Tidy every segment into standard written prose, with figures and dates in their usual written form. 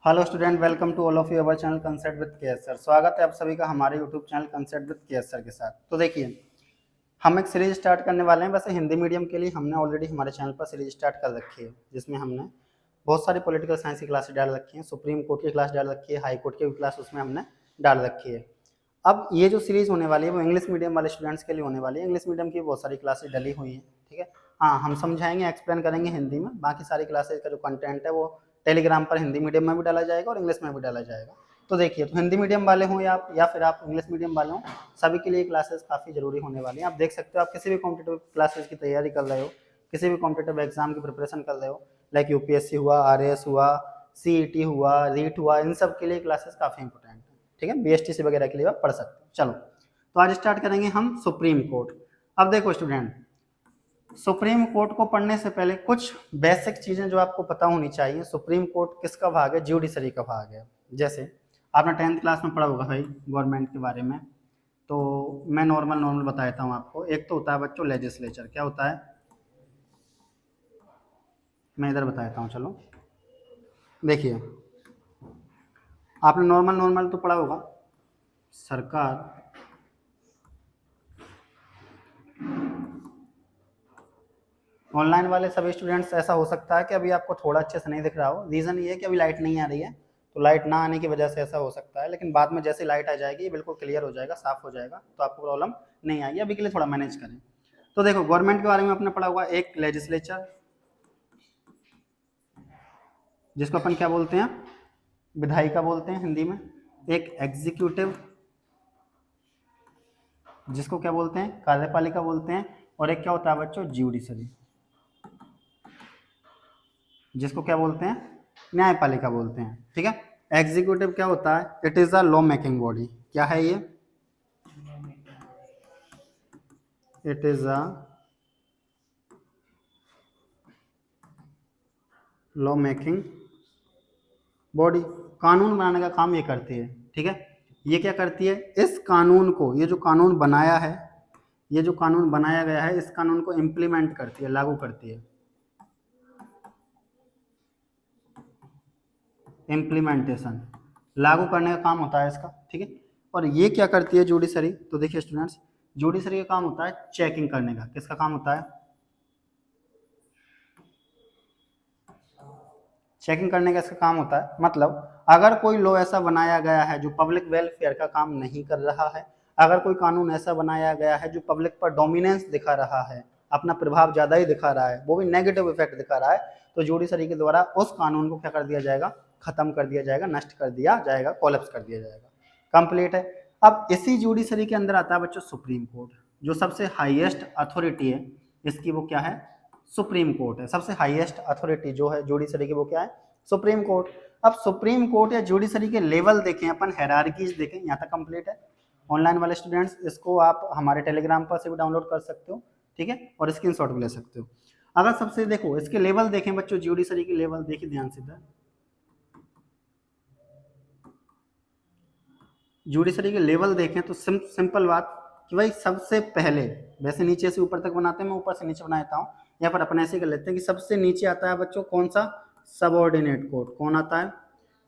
Hello student, welcome to all of you our channel concept with K S sir. स्वागत है आप सभी का हमारे YouTube channel concept with K S sir के साथ। तो देखिए, हम एक सीरीज स्टार्ट करने वाले हैं। वैसे हिंदी मीडियम के लिए हमने ऑलरेडी हमारे चैनल पर सीरीज स्टार्ट कर रखी है, जिसमें हमने बहुत सारी पॉलिटिकल साइंस की क्लासेस डाल रखी हैं, सुप्रीम कोर्ट की क्लास डाल रखी है, हाई कोर्ट की भी क्लास उसमें हमने डाल रखी है। अब ये जो सीरीज होने वाली है वो इंग्लिश मीडियम वाले स्टूडेंट्स के लिए होने वाली है। इंग्लिश मीडियम की बहुत सारी क्लासेस डली हुई हैं, ठीक है। हाँ, हम समझाएंगे, एक्सप्लेन करेंगे हिंदी में। बाकी सारी क्लासेस का जो कंटेंट है वो टेलीग्राम पर हिंदी मीडियम में भी डाला जाएगा और इंग्लिश में भी डाला जाएगा। तो देखिए, तो हिंदी मीडियम वाले हों या फिर आप इंग्लिश मीडियम वाले हों, सभी के लिए क्लासेस काफ़ी ज़रूरी होने वाली हैं। आप देख सकते हो, आप किसी भी कॉम्पिटेटिव क्लासेस की तैयारी कर रहे हो, किसी भी कॉम्पिटेटिव एग्जाम की प्रिपरेशन कर रहे हो, लाइक यूपीएससी हुआ, आरएएस हुआ, सीईटी हुआ, रीट हुआ, इन सब के लिए क्लासेस काफ़ी इंपॉर्टेंट है, ठीक है। बीएसटीसी वगैरह के लिए आप पढ़ सकते हो। चलो, तो आज स्टार्ट करेंगे हम सुप्रीम कोर्ट। अब देखो स्टूडेंट, सुप्रीम कोर्ट को पढ़ने से पहले कुछ बेसिक चीजें जो आपको पता होनी चाहिए। सुप्रीम कोर्ट किसका भाग है? ज्यूडिशरी का भाग है। जैसे आपने 10th क्लास में पढ़ा होगा भाई गवर्नमेंट के बारे में, तो मैं नॉर्मल बता देता हूँ आपको। एक तो होता है बच्चों लेजिस्लेचर। क्या होता है? मैं इधर बता देता हूँ। चलो देखिए, आपने नॉर्मल तो पढ़ा होगा। सरकार ऑनलाइन वाले सभी स्टूडेंट्स, ऐसा हो सकता है कि अभी आपको थोड़ा अच्छे से नहीं दिख रहा हो। रीज़न ये है कि अभी लाइट नहीं आ रही है, तो लाइट ना आने की वजह से ऐसा हो सकता है। लेकिन बाद में जैसे लाइट आ जाएगी, बिल्कुल क्लियर हो जाएगा, साफ हो जाएगा, तो आपको प्रॉब्लम नहीं आएगी। अभी के लिए थोड़ा मैनेज करें। तो देखो, गवर्नमेंट के बारे में आपने पढ़ा होगा। एक लेजिस्लेचर, जिसको अपन क्या बोलते हैं? विधायिका बोलते हैं हिंदी में। एक एग्जीक्यूटिव, जिसको क्या बोलते हैं? कार्यपालिका बोलते हैं। और एक क्या होता है बच्चों? ज्यूडिशरी, जिसको क्या बोलते हैं? न्यायपालिका बोलते हैं, ठीक है। एग्जीक्यूटिव क्या होता है? It is a law making body. क्या है ये? It is a law making body. कानून बनाने का काम ये करती है, ठीक है। ये क्या करती है? इस कानून को, ये जो कानून बनाया है, ये जो कानून बनाया गया है, इस कानून को इम्प्लीमेंट करती है, लागू करती है। इम्प्लीमेंटेशन, लागू करने का काम होता है इसका, ठीक है। और ये क्या करती है जुडिशरी? तो देखिए स्टूडेंट्स, जुडिशरी का काम होता है चेकिंग करने का। किसका काम होता है? चेकिंग करने का इसका काम होता है। मतलब अगर कोई लॉ ऐसा बनाया गया है जो पब्लिक वेलफेयर का काम नहीं कर रहा है, अगर कोई कानून ऐसा बनाया गया है जो पब्लिक पर डोमिनेंस दिखा रहा है, अपना प्रभाव ज़्यादा ही दिखा रहा है, वो भी नेगेटिव इफेक्ट दिखा रहा है, तो जुडिशरी के द्वारा उस कानून को क्या कर दिया जाएगा? खत्म कर दिया जाएगा, नष्ट कर दिया जाएगा, कोलैप्स कर दिया जाएगा। कंप्लीट है। अब इसी जुडिशरी के अंदर आता है बच्चों सुप्रीम कोर्ट, जो सबसे हाईएस्ट अथॉरिटी है इसकी, वो क्या है? सुप्रीम कोर्ट है। सबसे हाईएस्ट अथॉरिटी जो है जुडिशरी की, वो क्या है? Supreme court. अब सुप्रीम कोर्ट या जुडिशरी के लेवल देखें अपन, हायरार्कीज देखें, यहाँ तक कंप्लीट है। ऑनलाइन वाले स्टूडेंट्स, इसको आप हमारे टेलीग्राम पर से भी डाउनलोड कर सकते हो, ठीक है, और स्क्रीनशॉट भी ले सकते हो। अगर सबसे देखो इसके लेवल देखें बच्चों, जुडिशरी के लेवल देखिए ध्यान से। जुडिशरी के लेवल देखें तो सिंपल बात कि भाई सबसे पहले, वैसे नीचे से ऊपर तक बनाते हैं, मैं ऊपर से नीचे बनाता हूँ, यहाँ पर अपन ऐसे कर लेते हैं कि सबसे नीचे आता है बच्चों कौन सा? Subordinate court. कौन आता है?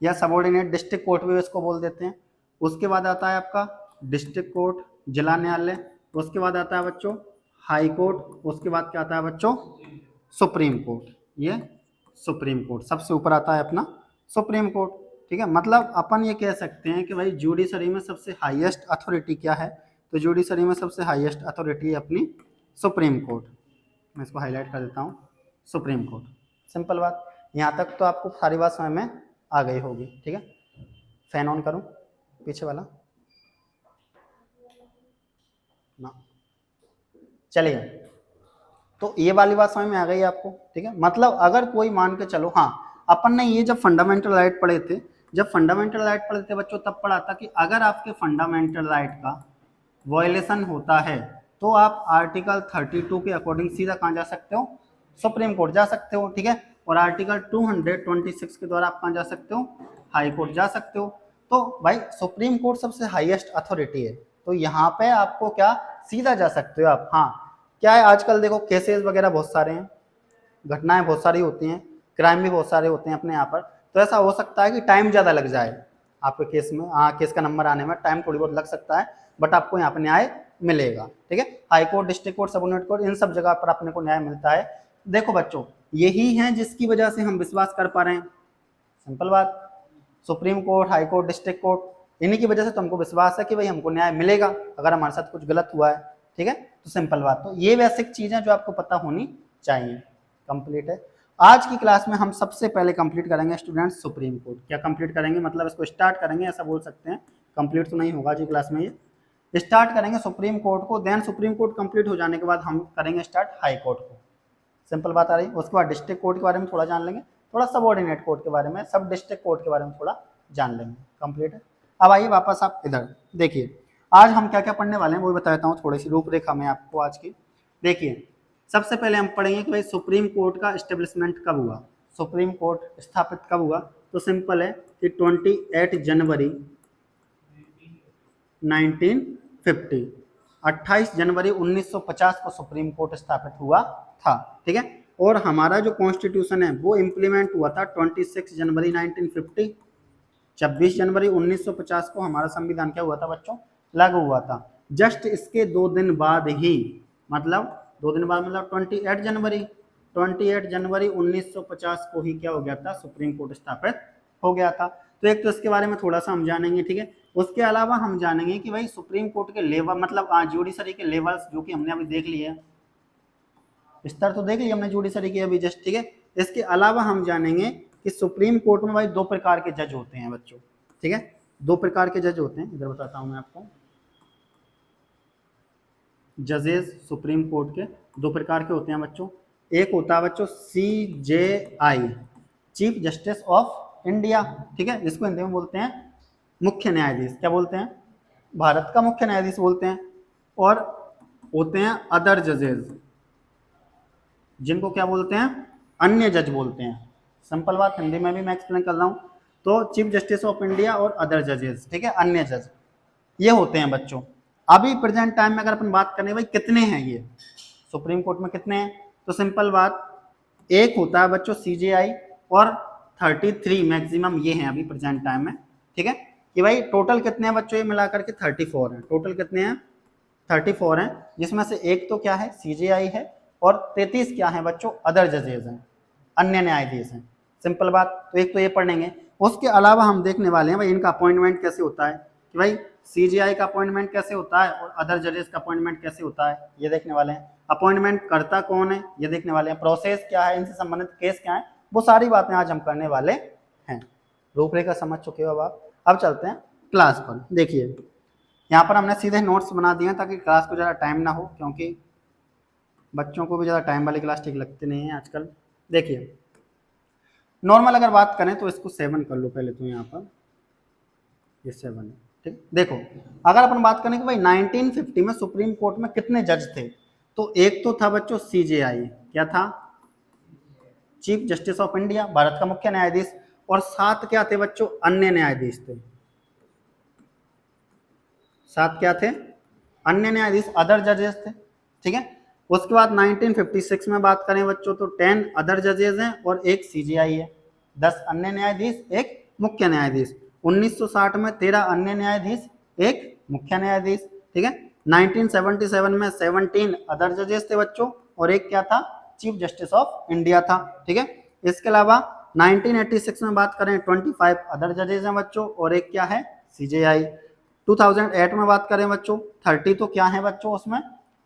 या सबऑर्डिनेट डिस्ट्रिक्ट कोर्ट भी इसको बोल देते हैं। उसके बाद आता है आपका डिस्ट्रिक्ट कोर्ट, जिला न्यायालय। उसके बाद आता है बच्चों हाई कोर्ट। उसके बाद क्या आता है बच्चों? Supreme court. ये सुप्रीम कोर्ट सबसे ऊपर आता है अपना सुप्रीम कोर्ट, ठीक है। मतलब अपन ये कह सकते हैं कि भाई जुडिशरी में सबसे हाईएस्ट अथॉरिटी क्या है? तो जुडिशरी में सबसे हाईएस्ट अथॉरिटी है अपनी सुप्रीम कोर्ट। मैं इसको हाईलाइट कर देता हूँ, सुप्रीम कोर्ट। सिंपल बात। यहाँ तक तो आपको सारी बात समझ में आ गई होगी, ठीक है। फैन ऑन करूँ पीछे वाला ना? चलिए, तो ये वाली बात समझ में आ गई आपको, ठीक है। मतलब अगर कोई मान के चलो, हाँ, अपन ने ये जब फंडामेंटल राइट पढ़े थे, जब फंडामेंटल राइट पढ़े थे बच्चों, तब पढ़ा था कि अगर आपके फंडामेंटल राइट का वायलेशन होता है तो आप आर्टिकल 32 के अकॉर्डिंग सीधा कहाँ जा सकते हो? सुप्रीम कोर्ट जा सकते हो, ठीक है। और आर्टिकल 226 के द्वारा आप कहाँ जा सकते हो? हाई कोर्ट जा सकते हो। तो भाई सुप्रीम कोर्ट सबसे हाईएस्ट अथॉरिटी है, तो यहाँ पे आपको क्या, सीधा जा सकते हो आप। हाँ, क्या है, आजकल देखो केसेस वगैरह बहुत सारे हैं, घटनाएं बहुत सारी होती हैं, क्राइम भी बहुत सारे होते हैं अपने यहाँ पर, तो ऐसा हो सकता है कि टाइम ज़्यादा लग जाए आपके केस में, केस का नंबर आने में टाइम थोड़ी बहुत लग सकता है, बट आपको यहाँ पर न्याय मिलेगा। ठीक है, high court, district court, sub unit court, इन सब जगह पर अपने को न्याय मिलता है। देखो बच्चों, यही है जिसकी वजह से हम विश्वास कर पा रहे हैं, सिंपल बात। Supreme court, high court, district court, इन्हीं की वजह से तो हमको विश्वास है कि भाई हमको न्याय मिलेगा अगर हमारे साथ कुछ गलत हुआ है। ठीक है, तो सिंपल बात। तो ये बेसिक चीजें जो आपको पता होनी चाहिए। कंप्लीट है। आज की क्लास में हम सबसे पहले कंप्लीट करेंगे स्टूडेंट्स सुप्रीम कोर्ट। क्या कंप्लीट करेंगे, मतलब इसको स्टार्ट करेंगे ऐसा बोल सकते हैं, कंप्लीट तो नहीं होगा आज की क्लास में। ये स्टार्ट करेंगे सुप्रीम कोर्ट को, देन सुप्रीम कोर्ट कंप्लीट हो जाने के बाद हम करेंगे स्टार्ट हाई कोर्ट को। सिंपल बात आ रही है। उसके बाद डिस्ट्रिक्ट कोर्ट के बारे में थोड़ा जान लेंगे, थोड़ा सबऑर्डिनेट कोर्ट के बारे में, सब डिस्ट्रिक्ट कोर्ट के बारे में थोड़ा जान लेंगे। कंप्लीट है। अब आइए वापस आप इधर देखिए, आज हम क्या क्या पढ़ने वाले हैं वो बताता हूँ, थोड़ी सी रूपरेखा में आपको आज की। देखिए, सबसे पहले हम पढ़ेंगे कि भाई सुप्रीम कोर्ट का एस्टेब्लिशमेंट कब हुआ, सुप्रीम कोर्ट स्थापित कब हुआ। तो सिंपल है कि 28 जनवरी 1950, 28 जनवरी 1950 को सुप्रीम कोर्ट स्थापित हुआ था। ठीक है, और हमारा जो कॉन्स्टिट्यूशन है वो इम्प्लीमेंट हुआ था 26 जनवरी 1950। 26 जनवरी 1950 को हमारा संविधान क्या हुआ था बच्चों, लागू हुआ था। जस्ट इसके 2 दिन बाद ही, मतलब 2 दिन बाद मतलब 28 जनवरी 1950 को ही क्या हो गया था, सुप्रीम कोर्ट स्थापित हो गया था। तो एक तो इसके बारे में थोड़ा सा हम जानेंगे। ठीक है, उसके अलावा हम जानेंगे कि भाई सुप्रीम कोर्ट के लेवल, मतलब जुडिशरी के लेवल्स जो कि हमने अभी देख लिए, स्तर तो देख लिया हमने जुडिशरी के अभी जस्ट। ठीक है, इसके अलावा हम जानेंगे कि सुप्रीम कोर्ट में भाई 2 प्रकार के जज होते हैं बच्चों। ठीक है, 2 प्रकार के जज होते हैं, इधर बताता हूं मैं आपको। जजेस सुप्रीम कोर्ट के 2 प्रकार के होते हैं बच्चों। एक होता है बच्चों CJI, chief justice of India. ठीक है, इसको हिंदी में बोलते हैं मुख्य न्यायाधीश। क्या बोलते हैं, भारत का मुख्य न्यायाधीश बोलते हैं। और होते हैं अदर जजेस, जिनको क्या बोलते हैं, अन्य जज बोलते हैं। सिंपल बात, हिंदी में भी मैं एक्सप्लेन कर रहा हूँ। तो चीफ जस्टिस ऑफ इंडिया और अदर जजेस, ठीक है, अन्य जज, ये होते हैं बच्चों। अभी प्रेजेंट टाइम में अगर अपन बात करें भाई कितने हैं ये सुप्रीम कोर्ट में, कितने हैं, तो सिंपल बात, एक होता है बच्चों CJI और 33 मैक्सिमम ये हैं अभी प्रेजेंट टाइम में। ठीक है, कि भाई टोटल कितने हैं बच्चों, ये मिलाकर के 34 हैं। टोटल कितने हैं, 34 हैं, जिसमें से एक तो क्या है CJI है और 33 क्या है बच्चों, अदर जजेस हैं, अन्य न्यायाधीश हैं। सिंपल बात, तो एक तो ये पढ़ेंगे। उसके अलावा हम देखने वाले हैं भाई इनका अपॉइंटमेंट कैसे होता है, कि भाई CJI का अपॉइंटमेंट कैसे होता है और अदर जजेस का अपॉइंटमेंट कैसे होता है, ये देखने वाले हैं। अपॉइंटमेंट करता कौन है ये देखने वाले हैं। प्रोसेस क्या है, इनसे संबंधित केस क्या है, वो सारी बातें आज हम करने वाले हैं। रूपरेखा समझ चुके हो आप। अब चलते हैं क्लास पर। देखिए, यहाँ पर हमने सीधे नोट्स बना दिए हैं ताकि क्लास को ज़्यादा टाइम ना हो, क्योंकि बच्चों को भी ज़्यादा टाइम वाली क्लास ठीक लगती नहीं है आजकल। देखिए, नॉर्मल अगर बात करें तो इसको 7 कर लो पहले, तो यहाँ पर ये 7 है। ठीक, देखो अगर अपन बात करें कि भाई 1950 में सुप्रीम कोर्ट में कितने जज थे, तो एक तो था बच्चों CJI, क्या था, chief justice of India, Bharat का मुख्य न्यायाधीश, और 7 क्या थे बच्चों, अन्य न्यायाधीश थे। 7 क्या थे, अन्य न्यायाधीश, अदर जजेस थे। ठीक है, उसके बाद 1956 में बात करें बच्चों तो 10 अदर जजेस हैं और एक CJI है, 10 अन्य न्यायाधीश, एक मुख्य न्यायाधीश। 1960 में 13 अन्य न्यायाधीश, एक मुख्य न्यायाधीश। ठीक है, 1977 में 17 अदर जजेस थे बच्चों और एक क्या था, चीफ जस्टिस ऑफ इंडिया था। ठीक है, इसके अलावा 1986 में बात करें 25 अदर जजेस हैं बच्चों और एक क्या है, CJI। 2008 में बात करें बच्चों 30 तो क्या है बच्चों उसमें,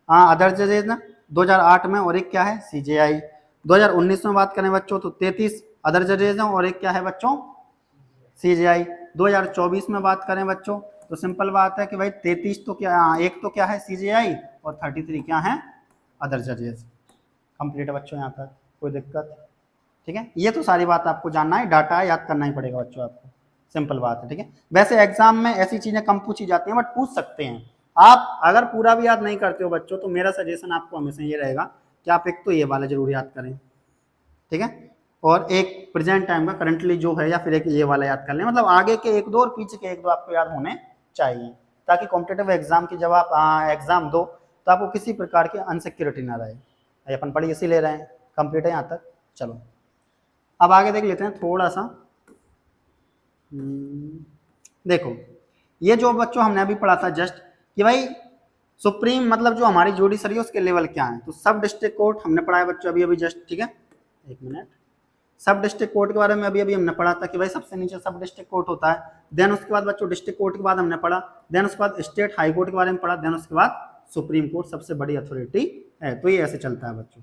अदर जजेस ना, 2008 में, और एक क्या है, CJI। 2019 में बात करें बच्चों तो 33 अदर जजेस हैं और एक क्या है बच्चों, CJI। 2024 में बात करें बच्चों तो सिंपल बात है कि भाई 33 तो क्या, एक तो क्या है CJI और 33 क्या है, अदर जजेस। कंप्लीट है बच्चों, यहाँ तक कोई दिक्कत। ठीक है, ये तो सारी बात आपको जानना है, डाटा याद करना ही पड़ेगा बच्चों आपको, सिंपल बात है। ठीक है, वैसे एग्जाम में ऐसी चीजें कम पूछी जाती हैं बट पूछ सकते हैं। आप अगर पूरा भी याद नहीं करते हो बच्चों तो मेरा सजेशन आपको हमेशा ये रहेगा कि आप एक तो ये वाला जरूर याद करें। ठीक है, और एक प्रेजेंट टाइम का करंटली जो है, या फिर एक ये वाला याद कर लें, मतलब आगे के 1-2 और पीछे के 1-2 आपको याद होने चाहिए, ताकि कॉम्पिटेटिव एग्जाम की जब आप एग्जाम दो तो आपको किसी प्रकार की अनसिक्योरिटी ना रहे। अपन पढ़ी इसी ले रहे हैं। कंप्लीट है यहाँ तक, चलो अब आगे देख लेते हैं थोड़ा सा देखो ये जो बच्चों हमने अभी पढ़ा था जस्ट कि भाई सुप्रीम मतलब जो हमारी जुडिशरी है उसके लेवल क्या है, तो सब डिस्ट्रिक्ट कोर्ट हमने पढ़ा है बच्चों अभी अभी जस्ट, ठीक है। एक मिनट, सब डिस्ट्रिक्ट कोर्ट के बारे में अभी अभी हमने पढ़ा था कि भाई सबसे नीचे सब डिस्ट्रिक्ट कोर्ट होता है। देन उसके बाद बच्चों डिस्ट्रिक्ट कोर्ट के बाद हमने पढ़ा, देन उसके बाद स्टेट हाई कोर्ट के बारे में पढ़ा, देन उसके बाद सुप्रीम कोर्ट सबसे बड़ी अथॉरिटी है। तो ये ऐसे चलता है बच्चों,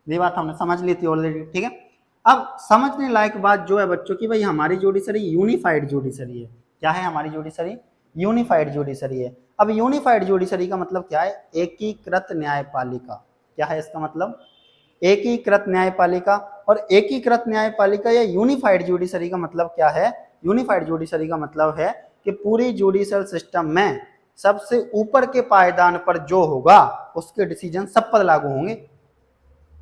ये बात हमने समझ ली थी ऑलरेडी, ठीक है। अब समझने लायक बात जो है बच्चों की भाई हमारी जुडिशरी यूनिफाइड जुडिशरी है। क्या है हमारी जुडिशरी? यूनिफाइड जुडिशरी है। अब यूनिफाइड जुडिशरी का मतलब क्या है? एकीकृत न्यायपालिका। क्या है इसका मतलब? एकीकृत न्यायपालिका। और एकीकृत न्यायपालिका या यूनिफाइड जुडिशरी का मतलब क्या है? यूनिफाइड जुडिशरी का मतलब है कि पूरी जुडिशियल सिस्टम में सबसे ऊपर के पायदान पर जो होगा उसके डिसीजन सब पर लागू होंगे।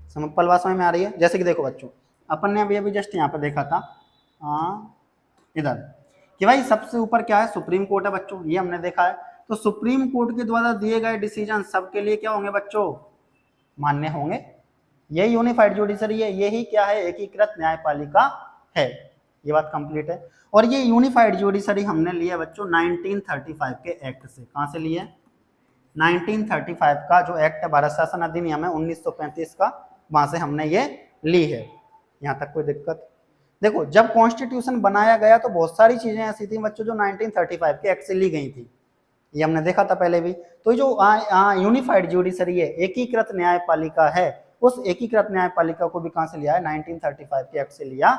सिंपल बात समझ में आ रही है? जैसे कि देखो बच्चों, अपन ने अभी अभी जस्ट यहाँ पर देखा था इधर कि भाई सबसे ऊपर क्या है? सुप्रीम कोर्ट है बच्चों, ये हमने देखा है। तो सुप्रीम कोर्ट के द्वारा दिए गए डिसीजन सबके लिए क्या होंगे बच्चों? मान्य होंगे। यही यूनिफाइड जुडिशरी है, यही क्या है? एकीकृत न्यायपालिका है। ये बात कंप्लीट है। और ये यूनिफाइड जुडिशरी हमने लिया बच्चों 1935 के एक्ट से। कहां से लिए? 1935 का जो एक्ट है, भारत शासन अधिनियम है 1935 का, वहां से हमने ये ली है। यहाँ तक कोई दिक्कत? देखो जब कॉन्स्टिट्यूशन बनाया गया तो बहुत सारी चीजें ऐसी थी बच्चों जो 1935 के एक्ट से ली गई थी, ये हमने देखा था पहले भी। तो जो यूनिफाइड जुडिशरी है, एकीकृत न्यायपालिका है, उस एकीकृत न्यायपालिका को भी कहां से लिया है? 1935 के एक्ट से लिया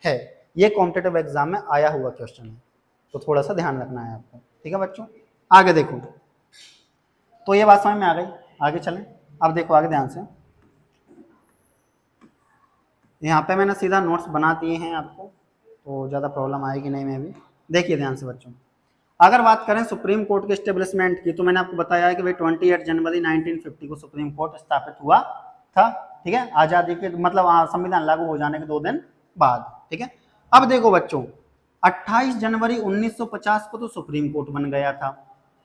है। ये कॉम्पिटिटिव एग्जाम में आया हुआ क्वेश्चन है, तो थोड़ा सा ध्यान रखना है आपको, ठीक है बच्चों। आगे देखो, तो ये बात समझ में आ गई, आगे चलें। अब देखो आगे ध्यान से, यहाँ पे मैंने सीधा नोट्स बना दिए हैं आपको, तो ज़्यादा प्रॉब्लम आएगी नहीं। मैं भी देखिए ध्यान से बच्चों, अगर बात करें सुप्रीम कोर्ट के एस्टेब्लिशमेंट की, तो मैंने आपको बताया है कि भाई 28 जनवरी 1950 को सुप्रीम कोर्ट स्थापित हुआ था, ठीक है, आज़ादी के मतलब संविधान लागू हो जाने के 2 दिन बाद, ठीक है। अब देखो बच्चों, 28 जनवरी 1950 को तो सुप्रीम कोर्ट बन गया था,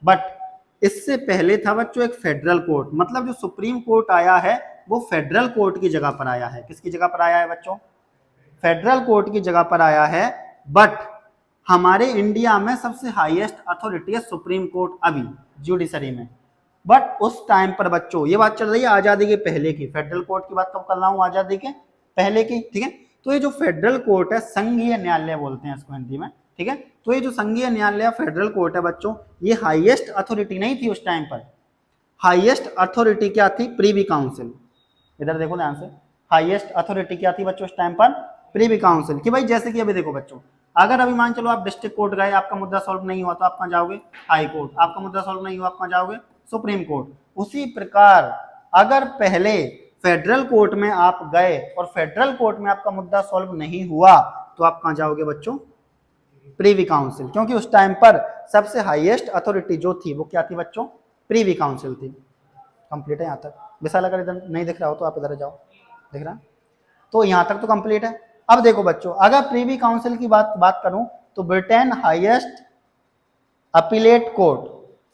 बट इससे पहले था बच्चों एक फेडरल कोर्ट। मतलब जो सुप्रीम कोर्ट आया है वो फेडरल कोर्ट की जगह पर आया है। किसकी जगह पर आया है बच्चों? फेडरल कोर्ट की जगह पर आया है। बट हमारे इंडिया में सबसे हाईएस्ट अथॉरिटी है सुप्रीम कोर्ट अभी जुडिशरी में। बट उस टाइम पर बच्चों, ये बात चल रही है आजादी के पहले की, फेडरल कोर्ट की बात कब कर रहा हूं? आजादी के पहले की, ठीक है। तो ये जो फेडरल कोर्ट है, संघीय न्यायालय बोलते हैं इसको हिंदी में, ठीक है। तो ये जो संघीय न्यायालय फेडरल कोर्ट है बच्चों, ये हाईएस्ट अथॉरिटी नहीं थी उस टाइम पर। हाईएस्ट अथॉरिटी क्या थी? प्रीवी काउंसिल। इधर देखो ध्यान से, हाईएस्ट अथॉरिटी क्या थी बच्चों उस टाइम पर? प्रीवी काउंसिल। कि भाई जैसे कि अभी देखो बच्चों, अगर अभी मान चलो आप डिस्ट्रिक्ट कोर्ट गए, आपका मुद्दा सॉल्व नहीं हुआ तो आप कहां जाओगे? High court. आपका मुद्दा सॉल्व नहीं हुआ आप कहां जाओगे? Supreme court. उसी प्रकार अगर पहले फेडरल कोर्ट में आप गए और फेडरल कोर्ट में आपका मुद्दा सॉल्व नहीं हुआ तो आप कहां जाओगे बच्चों? प्रीवी काउंसिल। क्योंकि उस टाइम पर सबसे हाईएस्ट अथॉरिटी जो थी वो क्या थी बच्चों? प्रीवी काउंसिल थी। कंप्लीट है यहाँ तक? विशाल अगर इधर नहीं दिख रहा हो तो आप इधर जाओ, दिख रहा? तो यहाँ तक तो कंप्लीट है। अब देखो बच्चों, अगर प्रीवी काउंसिल की बात करूं तो ब्रिटेन हाईएस्ट अपीलेट कोर्ट,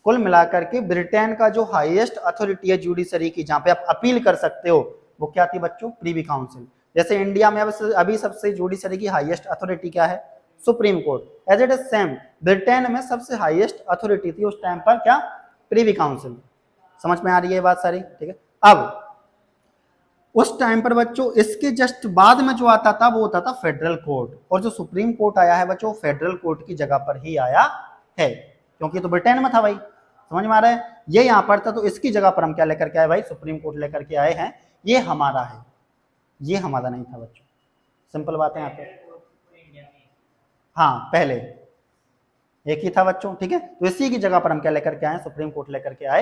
कुल मिलाकर के ब्रिटेन का जो हाईएस्ट अथॉरिटी है जुडिशरी की, जहां पे आप अपील कर सकते हो, वो क्या थी बच्चों? प्रीवी काउंसिल। जैसे इंडिया में अभी सबसे जुडिशरी की हाईएस्ट अथॉरिटी क्या है? Supreme court. As it is same Britain में सबसे हाईएस्ट अथॉरिटी थी उस टाइम पर क्या? Privy council. समझ में आ रही है बात सारी? ठीक है। अब उस टाइम पर बच्चों इसके जस्ट बाद में जो आता था वो होता था फेडरल कोर्ट, और जो सुप्रीम कोर्ट आया है बच्चों फेडरल कोर्ट की जगह पर ही आया है, क्योंकि तो ब्रिटेन में था भाई। समझ में आ रहा है? ये यहां पर था तो इसकी जगह पर हम क्या लेकर के आए भाई? सुप्रीम कोर्ट लेकर के आए हैं। ये हमारा है, ये हमारा नहीं था बच्चों। सिंपल बात है यहाँ पे। हाँ पहले एक ही था बच्चों, ठीक है। तो इसी की जगह पर हम क्या लेकर के आए? सुप्रीम कोर्ट लेकर के आए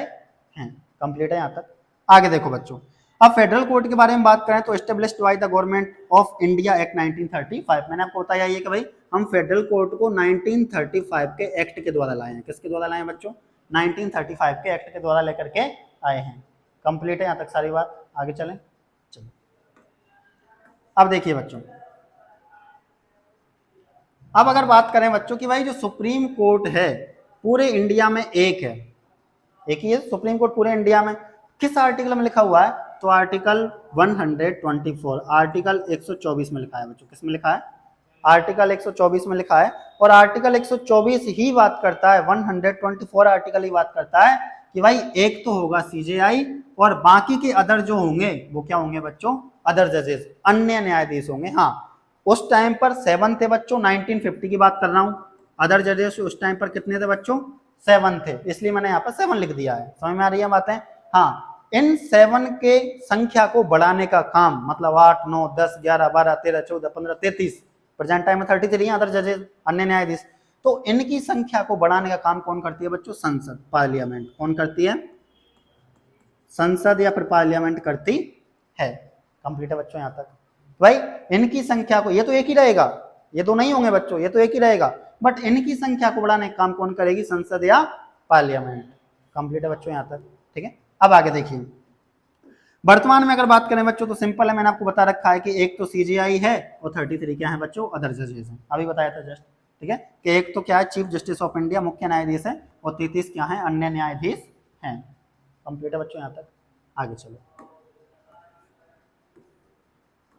हैं। कंप्लीट है यहाँ तक? आगे देखो बच्चों, अब फेडरल कोर्ट के बारे में बात करें तो established by the government of India act 1935। मैंने आपको बताया ये कि भाई हम फेडरल कोर्ट को 1935 के एक्ट के द्वारा लाए हैं। किसके द्वारा लाए हैं बच्चों? 1935 के एक्ट के द्वारा लेकर के आए हैं। कंप्लीट है यहाँ तक सारी बात? आगे चलें। चलिए अब देखिए बच्चों, अब अगर बात करें बच्चों की भाई जो सुप्रीम कोर्ट है पूरे इंडिया में एक है, एक ही है सुप्रीम कोर्ट पूरे इंडिया में। किस आर्टिकल में लिखा हुआ है? तो आर्टिकल 124, आर्टिकल 124 में लिखा है बच्चों। किस में लिखा है? आर्टिकल 124 में लिखा है, और आर्टिकल 124 ही बात करता है, 124 आर्टिकल ही बात करता है कि भाई एक तो होगा सीजेआई और बाकी के अदर जो होंगे वो क्या होंगे बच्चों, अदर जजेस, अन्य न्यायाधीश होंगे। हाँ, उस टाइम पर 7 थे बच्चों, 1950 की बात कर रहा हूं। अदर जजेस उस टाइम पर कितने थे बच्चों, 7 थे, इसलिए मैंने यहाँ पर 7 लिख दिया है। समझ में आ रही है बातें? हाँ, इन 7 के संख्या को बढ़ाने का काम, मतलब 8, 9, 10, 11, 12, 13, 14, 15, 33, प्रेजेंट टाइम में 33 है अदर जजेस, अन्य न्यायाधीश। तो इनकी संख्या को बढ़ाने का काम कौन करती है बच्चों, संसद, पार्लियामेंट। कौन करती है, संसद या फिर पार्लियामेंट करती है। कंप्लीट है बच्चों यहाँ तक? भाई इनकी संख्या को, ये तो एक ही रहेगा, ये तो नहीं होंगे बच्चों, ये तो एक ही रहेगा, बट इनकी संख्या को बढ़ाने का काम कौन करेगी, संसद या पार्लियामेंट। कंप्लीट है बच्चों यहाँ तक? ठीक है, अब आगे देखिए। वर्तमान में अगर बात करें बच्चों तो सिंपल है, मैंने आपको बता रखा है कि एक तो सीजीआई है और 33 क्या है बच्चों, अदर जजेस हैं, अभी बताया था जस्ट। ठीक है, कि एक तो क्या है, चीफ जस्टिस ऑफ इंडिया, मुख्य न्यायाधीश है, और 33 क्या है, अन्य न्यायाधीश हैं। कंप्लीट है बच्चों यहाँ तक? आगे चलो,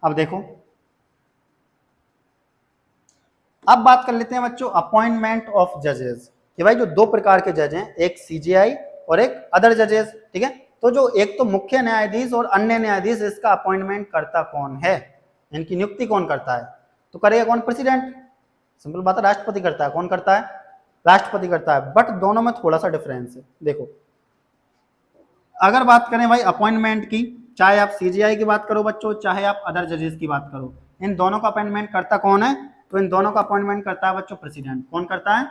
अब देखो, अब बात कर लेते हैं बच्चों अपॉइंटमेंट ऑफ जजेस, कि भाई जो दो प्रकार के जज हैं, एक सीजीआई और एक अदर जजेस। ठीक है, तो जो एक तो मुख्य न्यायाधीश और अन्य न्यायाधीश, इसका अपॉइंटमेंट करता कौन है, इनकी नियुक्ति कौन करता है, तो करेगा कौन, प्रेसिडेंट। सिंपल बात है, राष्ट्रपति करता है। कौन करता है, राष्ट्रपति करता है। बट दोनों में थोड़ा सा डिफरेंस है। देखो, अगर बात करें भाई अपॉइंटमेंट की, चाहे आप सीजीआई की बात करो बच्चों, चाहे आप अदर जजेस की बात करो, इन दोनों का अपॉइंटमेंट करता कौन है, तो इन दोनों का अपॉइंटमेंट करता है बच्चों प्रेसिडेंट। कौन करता है,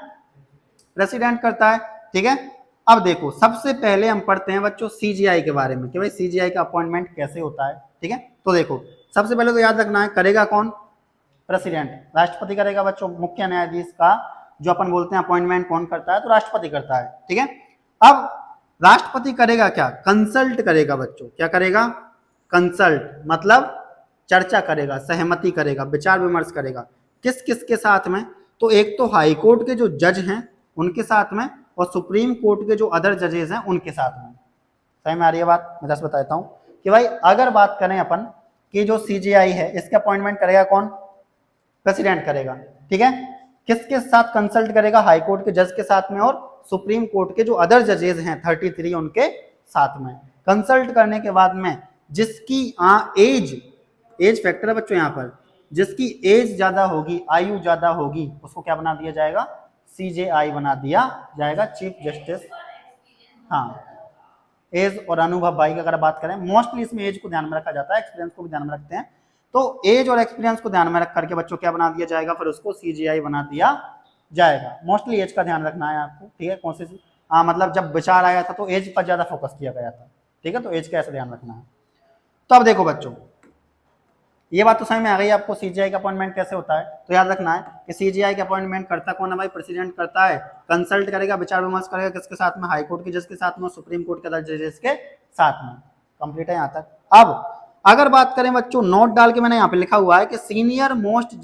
प्रेसिडेंट करता है। ठीक है, अब देखो, सबसे पहले हम पढ़ते हैं बच्चों सीजीआई के बारे में, कि भाई सीजीआई का अपॉइंटमेंट कैसे होता है। ठीक है, तो देखो, सबसे पहले तो याद रखना है, करेगा कौन, प्रेसिडेंट, राष्ट्रपति करेगा बच्चों। मुख्य न्यायाधीश का जो अपन बोलते हैं अपॉइंटमेंट कौन करता है, तो राष्ट्रपति करता है। ठीक है, अब राष्ट्रपति करेगा क्या, कंसल्ट करेगा बच्चों। क्या करेगा, कंसल्ट, मतलब चर्चा करेगा, सहमति करेगा, विचार विमर्श करेगा। किस किस के साथ में, तो एक तो हाई कोर्ट के जो जज हैं उनके साथ में, और सुप्रीम कोर्ट के जो अदर जजेस हैं उनके साथ में। सही में आ रही है बात? मैं जस्ट बताता हूं कि भाई अगर बात करें अपन कि जो सीजीआई है, इसका अपॉइंटमेंट करेगा कौन, प्रेसिडेंट करेगा। ठीक है, किसके साथ कंसल्ट करेगा, हाई कोर्ट के जज के साथ में, और सुप्रीम कोर्ट के जो अदर जजेस हैं 33 उनके साथ में। कंसल्ट करने के बाद में जिसकी एज फैक्टर है बच्चों यहाँ पर, जिसकी एज ज्यादा होगी, आयु ज्यादा होगी, उसको क्या बना दिया जाएगा, सीजेआई बना दिया जाएगा, चीफ जस्टिस। हाँ, एज और अनुभव भाई की अगर बात करें, मोस्टली इसमें एज को ध्यान में रखा जाता है, एक्सपीरियंस को भी ध्यान में रखते हैं। तो एज और एक्सपीरियंस को ध्यान में रख करके बच्चों क्या बना दिया जाएगा, फिर उसको सीजीआई बना दिया जाएगा। मोस्टली एज का ध्यान रखना है आपको। ठीक है, कौन सी मतलब जब विचार आया था तो एज पर ज्यादा फोकस किया गया था। ठीक है, तो एज का ऐसा ध्यान रखना है। तो अब देखो बच्चों, ये बात तो समझ में आ गई आपको, सीजीआई का अपॉइंटमेंट कैसे होता है। तो याद रखना है कि सीजीआई का अपॉइंटमेंट करता कौन है भाई, प्रेसिडेंट करता है। कंसल्ट करेगा, विचार विमर्श करेगा, किसके साथ में, हाई कोर्ट के जज के साथ में, सुप्रीम कोर्ट के अदर जजेस के साथ में। कंप्लीट है यहाँ तक? अब अगर बात करें बच्चों, नोट डाल के मैंने यहाँ पे लिखा हुआ है कि सीनियर मोस्ट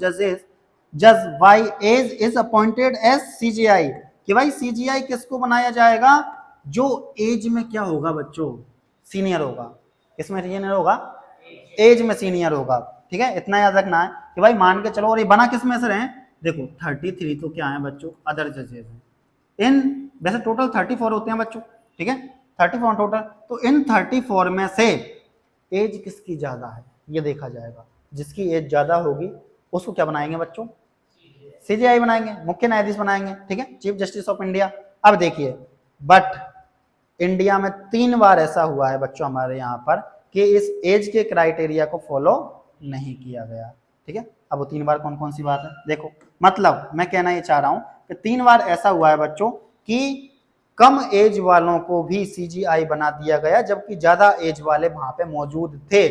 जज by age is appointed as CJI, कि भाई सीजीआई किसको बनाया जाएगा, जो एज में क्या होगा बच्चों, सीनियर होगा। किसमें सीनियर होगा, एज में सीनियर होगा। ठीक है, इतना याद रखना है कि भाई मान के चलो, और ये बना किस में से रहे, देखो 33 तो क्या है बच्चों, अदर जजेस हैं। इन वैसे टोटल 34 होते हैं बच्चों। ठीक है, 34 टोटल। तो इन 34 में से एज किसकी ज्यादा है ये देखा जाएगा। जिसकी एज ज्यादा होगी उसको क्या बनाएंगे बच्चों, सीजीआई बनाएंगे, मुख्य न्यायाधीश बनाएंगे। ठीक है, चीफ जस्टिस ऑफ इंडिया। अब देखिए, बट इंडिया में 3 बार ऐसा हुआ है बच्चों हमारे यहाँ पर कि इस एज के क्राइटेरिया को फॉलो नहीं किया गया। ठीक है, अब वो 3 बार कौन कौन सी बात है देखो, मतलब मैं कहना ये चाह रहा हूं कि 3 बार ऐसा हुआ है बच्चों कि कम एज वालों को भी सीजीआई बना दिया गया, जबकि ज्यादा एज वाले वहां पे मौजूद थे।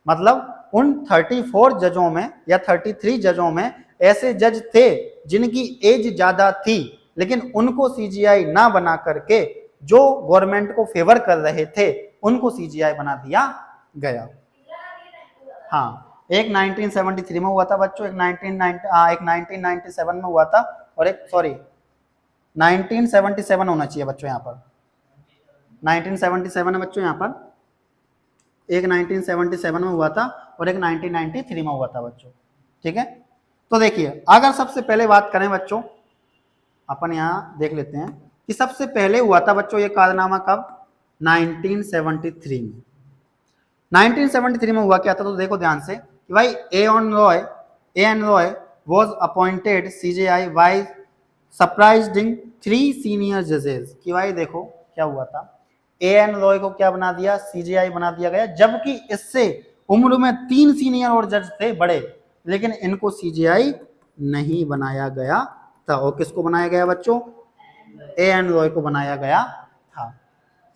मतलब उन 34 जजों में या 33 जजों में ऐसे जज थे जिनकी एज ज्यादा थी, लेकिन उनको सीजीआई ना बना करके जो गवर्नमेंट को फेवर कर रहे थे उनको सीजीआई बना दिया गया। हाँ, एक 1973 में हुआ था बच्चों, एक 1997 में हुआ था, और एक 1977 होना चाहिए बच्चों यहाँ पर, 1977 है बच्चों यहाँ पर, एक 1977 में हुआ था और एक 1993 में हुआ था बच्चों। ठीक है, तो देखिए अगर सबसे पहले बात करें बच्चों, अपन यहाँ देख लेते हैं कि सबसे पहले हुआ था बच्चों ये कारनामा कब, 1973 में। 1973 में हुआ क्या था, तो देखो ध्यान से कि भाई A N Ray was appointed CJI by superseding 3 senior जजेस। कि भाई देखो क्या हुआ था, ए एन रॉय को क्या बना दिया, सीजेआई बना दिया गया, जबकि इससे उम्र में 3 सीनियर और जज थे बड़े, लेकिन इनको सीजेआई नहीं बनाया गया था। और किसको बनाया गया बच्चों, ए एन रॉय को बनाया गया था।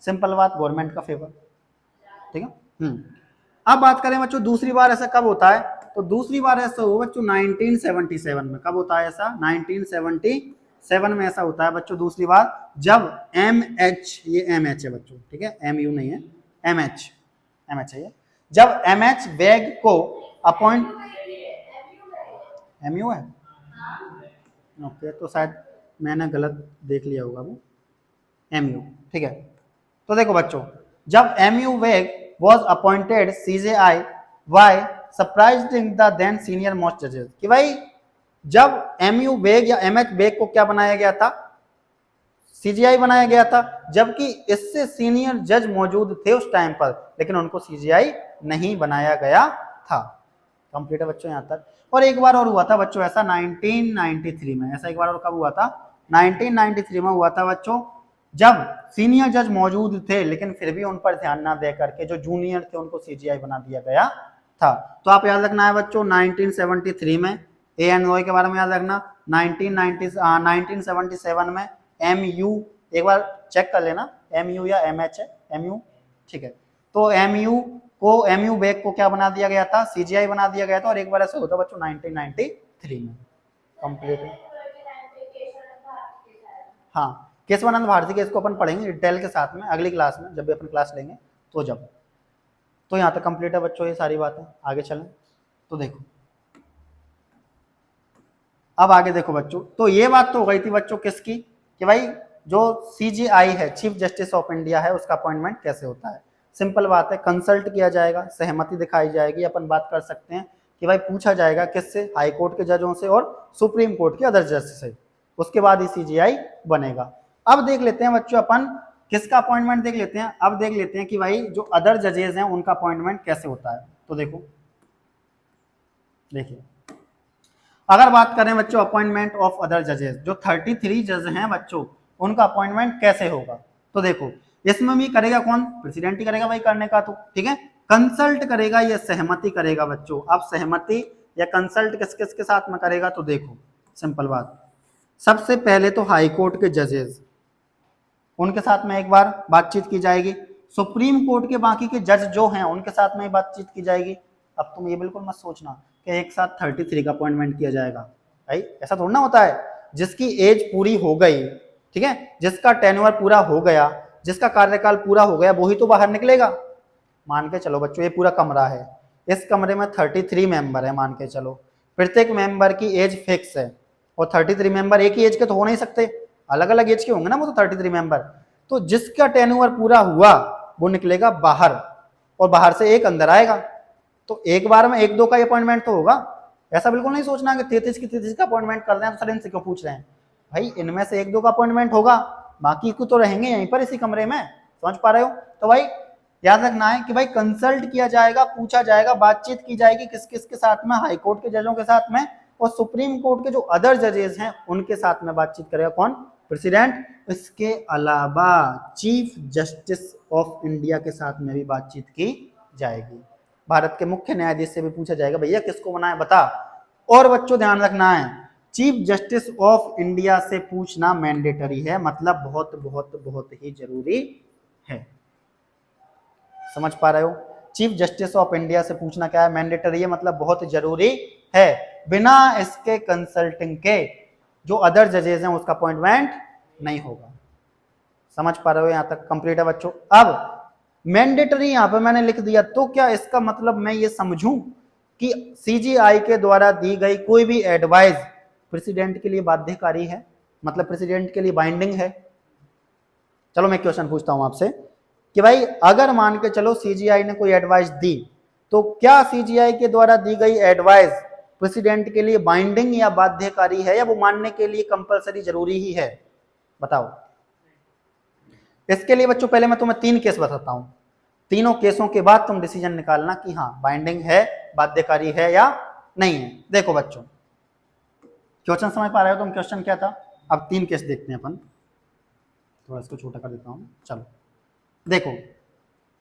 सिंपल बात, गवर्नमेंट का फेवर। ठीक है। अब बात करें बच्चों दूसरी बार ऐसा कब होता है, तो दूसरी बार ऐसा हुआ बच्चों 1977 में। कब होता है ऐसा, 1977 में ऐसा होता है बच्चों दूसरी बार, जब एम एच, ये एम एच है बच्चों, ठीक है, एम यू नहीं है, एम एच है ये, जब एम एच वेग को अपॉइंट, एम यू है ओके, तो शायद मैंने गलत देख लिया होगा वो, एम यू, ठीक है। तो देखो बच्चों, जब एम यू वेग was appointed CJI by surprising the then senior most judges। कि भाई जब MU बेग या MH बेग को क्या बनाया गया था, CJI बनाया गया था, जबकि इससे सीनियर जज मौजूद थे उस टाइम पर, लेकिन उनको CJI नहीं बनाया गया था। कंप्लीट है बच्चों यहाँ तक। और एक बार और हुआ था बच्चों ऐसा 1993 में, ऐसा एक बार और कब हुआ था, 1993 में हुआ था बच्चों, जब सीनियर जज मौजूद थे लेकिन फिर भी उन पर ध्यान ना दे करके जो जूनियर थे उनको सीजीआई बना दिया गया था। तो आप याद रखना है बच्चों 1973 में ए एन रॉय के बारे में याद रखना, 1977 में एम यू, एक बार चेक कर लेना एम यू या एम एच है, एम यू, ठीक है। तो एम यू बेग को क्या बना दिया गया था, सीजीआई बना दिया गया था। और एक बार ऐसा होता बच्चों 1993 में। कंप्लीट है। हाँ, केशवानंद भारती केस को अपन पढ़ेंगे डिटेल के साथ में अगली क्लास में, जब भी अपन क्लास लेंगे तो जब। तो यहाँ तक कंप्लीट है बच्चों ये सारी बातें। आगे चलें तो देखो, अब आगे देखो बच्चों, तो ये बात तो हो गई थी बच्चों किसकी, कि भाई जो सीजीआई है, चीफ जस्टिस ऑफ इंडिया है, उसका अपॉइंटमेंट कैसे होता है। सिंपल बात है, कंसल्ट किया जाएगा, सहमति दिखाई जाएगी। अपन बात कर सकते हैं कि भाई पूछा जाएगा किससे, हाई कोर्ट के जजों से और सुप्रीम कोर्ट के अदर जज से, उसके बाद ही सीजीआई बनेगा। अब देख लेते हैं बच्चों अपन किसका अपॉइंटमेंट देख लेते हैं। अब देख लेते हैं कि भाई जो अदर जजेस हैं उनका अपॉइंटमेंट कैसे होता है। तो देखो, देखिए अगर बात करें बच्चों अपॉइंटमेंट ऑफ अदर जजेस, जो 33 जज हैं बच्चों, उनका अपॉइंटमेंट कैसे होगा। तो देखो इसमें भी करेगा कौन, प्रेसिडेंट ही करेगा भाई करने का, तो ठीक है। कंसल्ट करेगा या सहमति करेगा बच्चों। अब सहमति या कंसल्ट किस किस के साथ में करेगा, तो देखो सिंपल बात, सबसे पहले तो हाई कोर्ट के जजेस, उनके साथ में एक बार बातचीत की जाएगी। सुप्रीम कोर्ट के बाकी के जज जो हैं उनके साथ में बातचीत की जाएगी। अब तुम ये बिल्कुल मत सोचना कि एक साथ 33 का अपॉइंटमेंट किया जाएगा, भाई ऐसा थोड़ा ना होता है। जिसकी एज पूरी हो गई, ठीक है, जिसका टेन्योर पूरा हो गया, जिसका कार्यकाल पूरा हो गया, वही तो बाहर निकलेगा। मान के चलो बच्चों ये पूरा कमरा है, इस कमरे में 33 मेंबर है, मान के चलो प्रत्येक मेंबर की एज फिक्स है, और 33 मेंबर एक ही एज के तो हो नहीं सकते, अलग अलग एज के होंगे ना वो तो 33 मेंबर। तो जिसका टेन्योर पूरा हुआ वो निकलेगा बाहर, और बाहर से एक अंदर आएगा। तो एक बार में एक दो का अपॉइंटमेंट तो होगा। ऐसा बिल्कुल नहीं सोचना कि 33 का अपॉइंटमेंट कर रहे हैं तो सर इनसे क्यों पूछ रहे हैं, भाई इनमें से एक दो का अपॉइंटमेंट होगा, बाकी को तो रहेंगे यहीं पर इसी कमरे में। समझ पा रहे हो। तो भाई याद रखना है कि भाई कंसल्ट किया जाएगा, पूछा जाएगा, बातचीत की जाएगी किस किस के साथ में, हाई कोर्ट के जजों के साथ में, और सुप्रीम कोर्ट के जो अदर जजेस हैं उनके साथ में बातचीत करेगा कौन, प्रेसिडेंट। इसके अलावा चीफ जस्टिस ऑफ इंडिया के साथ में भी बातचीत की जाएगी। भारत के मुख्य न्यायाधीश से भी पूछा जाएगा भैया किसको बनाए बता। और बच्चों ध्यान रखना है, चीफ जस्टिस ऑफ इंडिया से पूछना मैंडेटरी है, मतलब बहुत बहुत बहुत ही जरूरी है। समझ पा रहे हो। चीफ जस्टिस ऑफ इंडिया से पूछना क्या है, मैंडेटरी है, मतलब बहुत जरूरी है। बिना इसके कंसल्टिंग के जो अदर जजेस हैं उसका अपॉइंटमेंट नहीं होगा। समझ पा रहे हो। यहां तक कंप्लीट है बच्चों। अब मैंडेटरी यहां पे मैंने लिख दिया, तो क्या इसका मतलब मैं ये समझूं कि सीजीआई के द्वारा दी गई कोई भी एडवाइस प्रेसिडेंट के लिए बाध्यकारी है, मतलब प्रेसिडेंट के लिए बाइंडिंग है। चलो मैं क्वेश्चन पूछता हूं आपसे कि भाई अगर मान के चलो सीजीआई ने कोई एडवाइस दी, तो क्या सीजीआई के द्वारा दी गई एडवाइस प्रेसिडेंट के लिए बाइंडिंग या बाध्यकारी है, या वो मानने के लिए कंपलसरी जरूरी ही है? बताओ। इसके लिए बच्चों पहले मैं तुम्हें 3 केस बताता हूं, तीनों केसों के बाद तुम डिसीजन निकालना कि हाँ बाइंडिंग है, बाध्यकारी है या नहीं है। देखो बच्चों, क्वेश्चन समझ पा रहे हो तुम? क्वेश्चन क्या था? अब 3 केस देखते हैं अपन, थोड़ा इसको छोटा कर देता हूं। चलो देखो,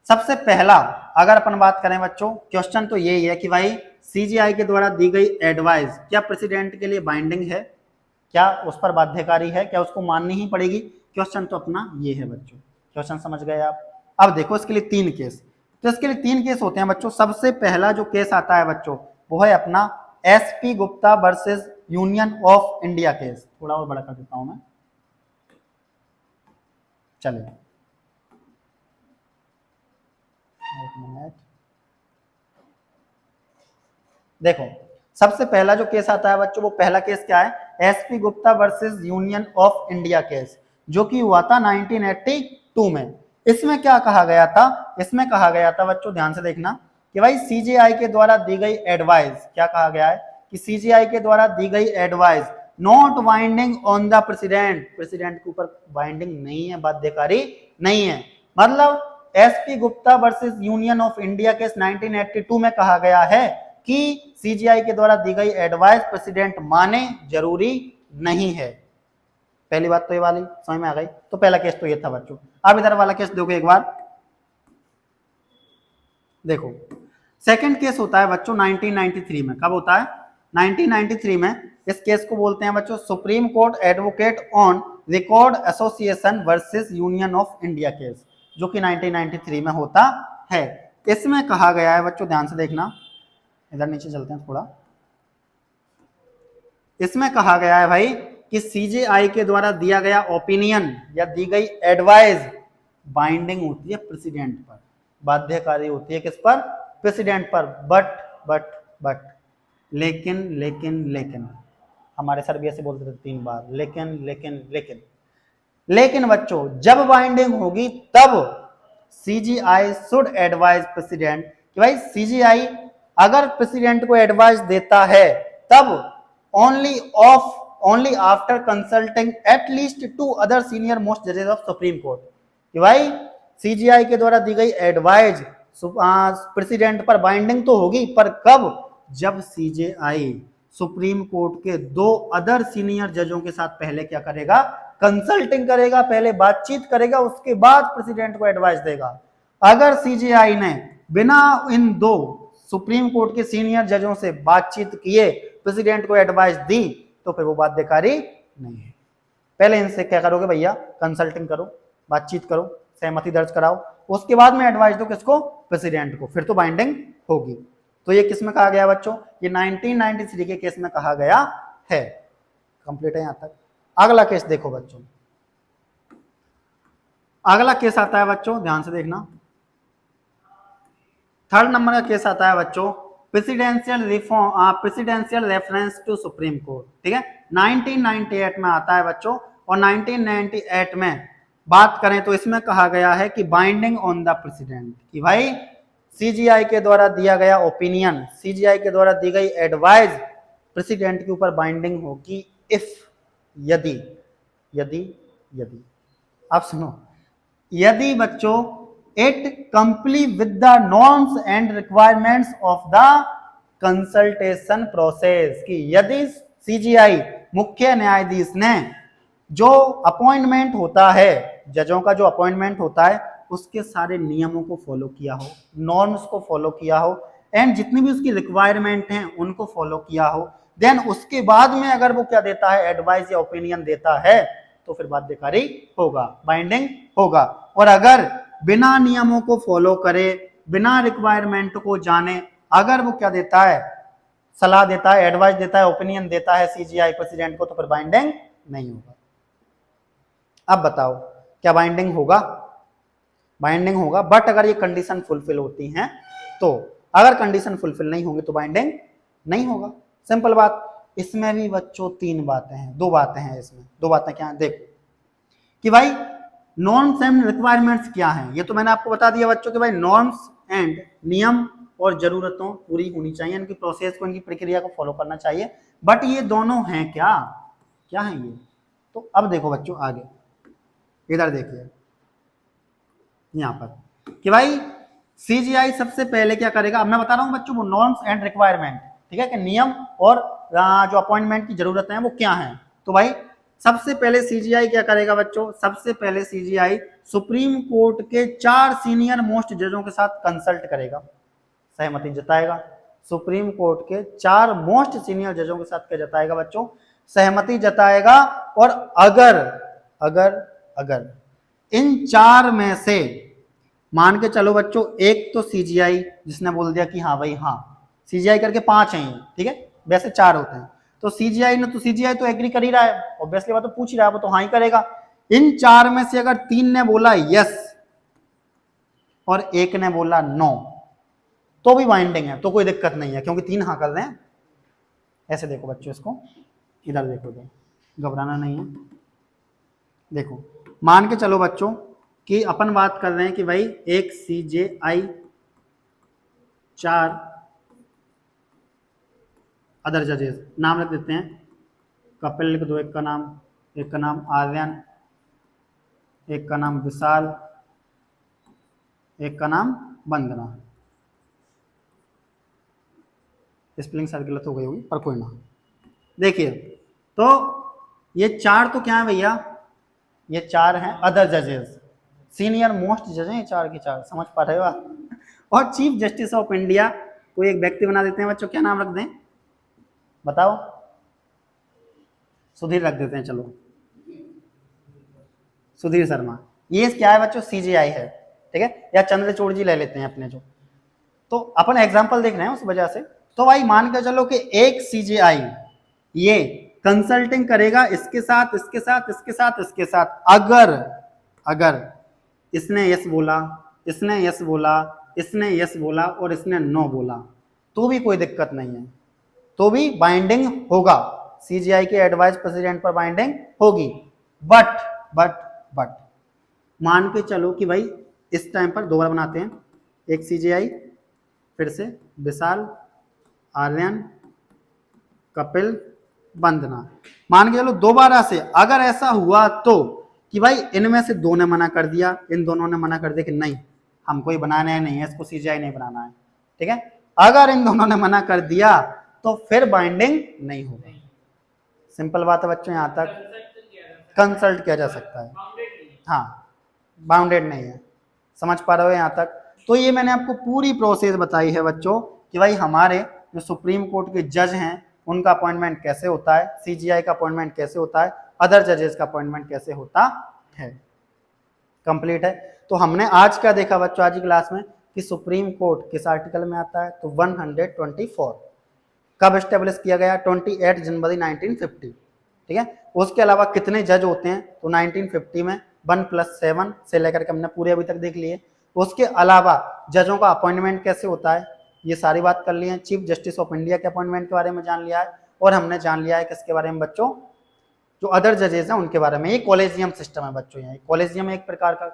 सबसे पहला अगर अपन बात करें बच्चों, क्वेश्चन तो यही है कि भाई सीजीआई के द्वारा दी गई एडवाइस क्या प्रेसिडेंट के लिए बाइंडिंग है, क्या उस पर बाध्यकारी है, क्या उसको माननी ही पड़ेगी? क्वेश्चन तो अपना ये है बच्चों। क्वेश्चन समझ गए आप? अब देखो इसके लिए 3 केस, तो इसके लिए 3 केस होते हैं बच्चों। सबसे पहला जो केस आता है बच्चों वो है अपना SP Gupta versus union of India case. थोड़ा और बड़ा कर देता हूं मैं, चलिए एक मिनट। देखो सबसे पहला जो केस आता है बच्चों, वो पहला केस क्या है? SP Gupta versus union of India case, जो कि हुआ था 1982 में। इसमें क्या कहा गया था? इसमें कहा गया था बच्चों, ध्यान से देखना, कि भाई सीजीआई के द्वारा दी गई एडवाइस, क्या कहा गया है कि सीजीआई के द्वारा दी गई advice not binding on the president, president के ऊपर बाइंडिंग नहीं है, बाध्यकारी नहीं है। मतलब SP Gupta versus union of India case 1982 में कहा गया है कि सीजीआई के द्वारा दी गई एडवाइस प्रेसिडेंट माने जरूरी नहीं है। पहली बात तो ये वाली समझ में आ गई। तो पहला केस तो ये था बच्चों। अब इधर वाला केस देखो एक बार, देखो सेकंड केस होता है बच्चों 1993 में। कब होता है? 1993 में। इस केस को बोलते हैं बच्चों supreme court advocate on record association versus union of India case, जो कि 1993 में होता है। इसमें कहा गया है बच्चों, ध्यान से देखना, इधर नीचे चलते हैं थोड़ा। इसमें कहा गया है भाई कि सीजेआई के द्वारा दिया गया ओपिनियन या दी गई एडवाइस बाइंडिंग होती है प्रेसिडेंट पर, बाध्यकारी होती है किस पर? प्रेसिडेंट पर। बट लेकिन लेकिन लेकिन हमारे सर भी ऐसे बोलते थे 3 बार, लेकिन लेकिन लेकिन लेकिन बच्चों जब बाइंडिंग होगी तब सीजीआई शुड एडवाइज प्रेसिडेंट कि भाई सीजीआई अगर प्रेसिडेंट को एडवाइस देता है तब only after consulting at least 2 other senior most जजेस ऑफ सुप्रीम कोर्ट, कि भाई सीजीआई के द्वारा दी गई एडवाइस प्रेसिडेंट पर बाइंडिंग तो होगी, पर कब? जब सीजीआई सुप्रीम कोर्ट के 2 अदर सीनियर जजों के साथ पहले क्या करेगा? कंसल्टिंग करेगा, पहले बातचीत करेगा, उसके बाद प्रेसिडेंट को एडवाइस देगा। अगर सीजीआई ने बिना इन 2 सुप्रीम कोर्ट के सीनियर जजों से बातचीत किए प्रेसिडेंट को एडवाइस दी तो फिर वो बाध्यकारी नहीं है। पहले इनसे क्या करोगे भैया? कंसल्टिंग करो, बातचीत करो, सहमति दर्ज कराओ, उसके बाद में एडवाइस दो किसको? प्रेसिडेंट को, फिर तो बाइंडिंग होगी। तो ये किस में कहा गया बच्चों? ये 1993 के केस में कहा गया है। कंप्लीट है यहां तक। अगला केस देखो बच्चों, अगला केस आता है बच्चों, ध्यान से देखना, 3rd नंबर का केस आता है बच्चों presidential reform, presidential reference to supreme court. ठीक है, 1998 में आता है बच्चों। और 1998 में बात करें तो इसमें कहा गया है कि बाइंडिंग ऑन द प्रेसिडेंट, कि भाई सीजीआई के द्वारा दिया गया ओपिनियन, सीजीआई के द्वारा दी गई एडवाइस प्रेसिडेंट के ऊपर बाइंडिंग होगी इफ, यदि यदि यदि आप सुनो, यदि बच्चों it complete with the norms and requirements of the consultation process, कि यदि सीजीआई मुख्य न्यायाधीश ने जो अपॉइंटमेंट होता है, जजों का जो अपॉइंटमेंट होता है, उसके सारे नियमों को फॉलो किया हो, नॉर्म्स को फॉलो किया हो, एंड जितनी भी उसकी रिक्वायरमेंट हैं उनको फॉलो किया हो, देन उसके बाद में अगर वो क्या देता है? एडवाइस या ओपिनियन देता है, तो फिर बाध्यकारी होगा, बाइंडिंग होगा। और अगर बिना नियमों को फॉलो करे, बिना रिक्वायरमेंट को जाने, अगर वो क्या देता है? सलाह देता है, एडवाइस देता है, ओपिनियन देता है सीजीआई प्रेसिडेंट को, तो फिर बाइंडिंग नहीं होगा। अब बताओ क्या बाइंडिंग होगा? बाइंडिंग होगा, बट अगर ये कंडीशन फुलफिल होती हैं तो। अगर कंडीशन फुलफिल नहीं होंगी तो बाइंडिंग नहीं होगा, सिंपल बात। इसमें भी बच्चों 3 बातें हैं, 2 बातें हैं इसमें। 2 बातें क्या हैं? देखो कि भाई नॉर्म्स एंड रिक्वायरमेंट्स क्या हैं। ये तो मैंने आपको बता दिया बच्चों कि भाई नॉर्म्स एंड नियम और जरूरतों पूरी होनी चाहिए, इनकी प्रोसेस को, इनकी प्रक्रिया को फॉलो करना चाहिए। बट ये दोनों हैं क्या, क्या है ये? तो अब देखो बच्चों आगे, इधर देखिए यहाँ पर कि भाई सीजीआई सबसे पहले क्या करेगा। अब मैं बता रहा हूँ बच्चों वो नॉर्म्स एंड रिक्वायरमेंट, ठीक है, कि नियम और जो अपॉइंटमेंट की जरूरतें हैं वो क्या हैं। तो भाई सबसे पहले सीजीआई क्या करेगा बच्चों, सबसे पहले सीजीआई सुप्रीम कोर्ट के 4 सीनियर मोस्ट जजों के साथ कंसल्ट करेगा, सहमति जताएगा। सुप्रीम कोर्ट के 4 मोस्ट सीनियर जजों के साथ क्या जताएगा बच्चों, सहमति जताएगा। और अगर अगर अगर इन 4 में से मान के चलो बच्चों, एक तो सीजीआई जिसने बोल दिया कि हाँ भाई हाँ, सीजीआई करके 5 हैं, ठीक है, वैसे 4 होते हैं, तो सीजीआई ने, तो सीजीआई तो एग्री कर ही रहा है, ऑब्वियसली बात तो पूछ ही रहा है, वो तो हाँ ही करेगा। इन 4 में से अगर 3 ने बोला यस और एक ने बोला नो, तो भी बाइंडिंग है, तो कोई दिक्कत नहीं है, क्योंकि 3 हाँ कर रहे हैं। ऐसे देखो बच्चों, इसको इधर देखो, घबराना नहीं है। देखो मान के चलो बच्चों कि अपन बात कर रहे हैं कि भाई एक सीजेआई 4 अदर जजेस, नाम रख देते हैं, कपिल लिख दो एक का नाम आर्यन, एक का नाम विशाल, एक का नाम वंदना। स्पेलिंग शायद गलत हो गई होगी पर कोई ना। देखिए तो ये 4 तो क्या है भैया, ये 4 हैं अदर जजेस, सीनियर मोस्ट जज हैं 4 के 4, समझ पा रहे हो आप। और चीफ जस्टिस ऑफ इंडिया को एक व्यक्ति बना देते हैं बच्चों, क्या नाम रख दें बताओ, सुधीर रख देते हैं, चलो सुधीर शर्मा। ये क्या है बच्चों, सीजीआई है, ठीक है, या चंद्रचूड़ जी ले लेते हैं अपने जो, तो अपन एग्जांपल देख रहे हैं उस वजह से। तो भाई मान के चलो कि एक सीजीआई ये कंसल्टिंग करेगा इसके साथ, इसके साथ, इसके साथ, इसके साथ, अगर इसने यस बोला, इसने यस बोला, इसने यस बोला और इसने नो बोला, तो भी कोई दिक्कत नहीं है, तो भी बाइंडिंग होगा, सीजीआई के एडवाइस प्रेसिडेंट पर बाइंडिंग होगी। बट मान के चलो कि भाई इस टाइम पर दोबारा बनाते हैं, एक सीजीआई, फिर से विशाल, आर्यन, कपिल, वंदना, मान के चलो दोबारा से अगर ऐसा हुआ तो कि भाई इनमें से 2 ने मना कर दिया, इन दोनों ने मना कर दिया कि नहीं हमको ही बनाना है, नहीं है इसको सीजीआई नहीं बनाना है, ठीक है, अगर इन दोनों ने मना कर दिया तो फिर बाइंडिंग नहीं होगी। सिंपल बात है बच्चों, यहां तक कंसल्ट किया जा सकता है, हाँ बाउंडेड नहीं है, समझ पा रहे हो यहाँ तक। तो ये मैंने आपको पूरी प्रोसेस बताई है बच्चों कि भाई हमारे जो सुप्रीम कोर्ट के जज हैं उनका अपॉइंटमेंट कैसे होता है, सीजीआई का अपॉइंटमेंट कैसे होता है, अदर जजेस का अपॉइंटमेंट कैसे होता है, कंप्लीट है। तो हमने आज क्या देखा बच्चों, आज की क्लास में कि सुप्रीम कोर्ट किस आर्टिकल में आता है, तो 124 कब एस्टेब्लिश किया गया, 28 जनवरी 1950, ठीक है। उसके अलावा कितने जज होते हैं, तो 1950 में 1+7 से लेकर के हमने पूरे अभी तक देख लिए। उसके अलावा जजों का अपॉइंटमेंट कैसे होता है, ये सारी बात कर ली है। चीफ जस्टिस ऑफ इंडिया के अपॉइंटमेंट के बारे में जान लिया है, और हमने जान लिया है किसके बारे में बच्चों, जो अदर जजेस हैं उनके बारे में। ये कॉलेजियम सिस्टम है बच्चों, यहाँ कॉलेजियम एक प्रकार का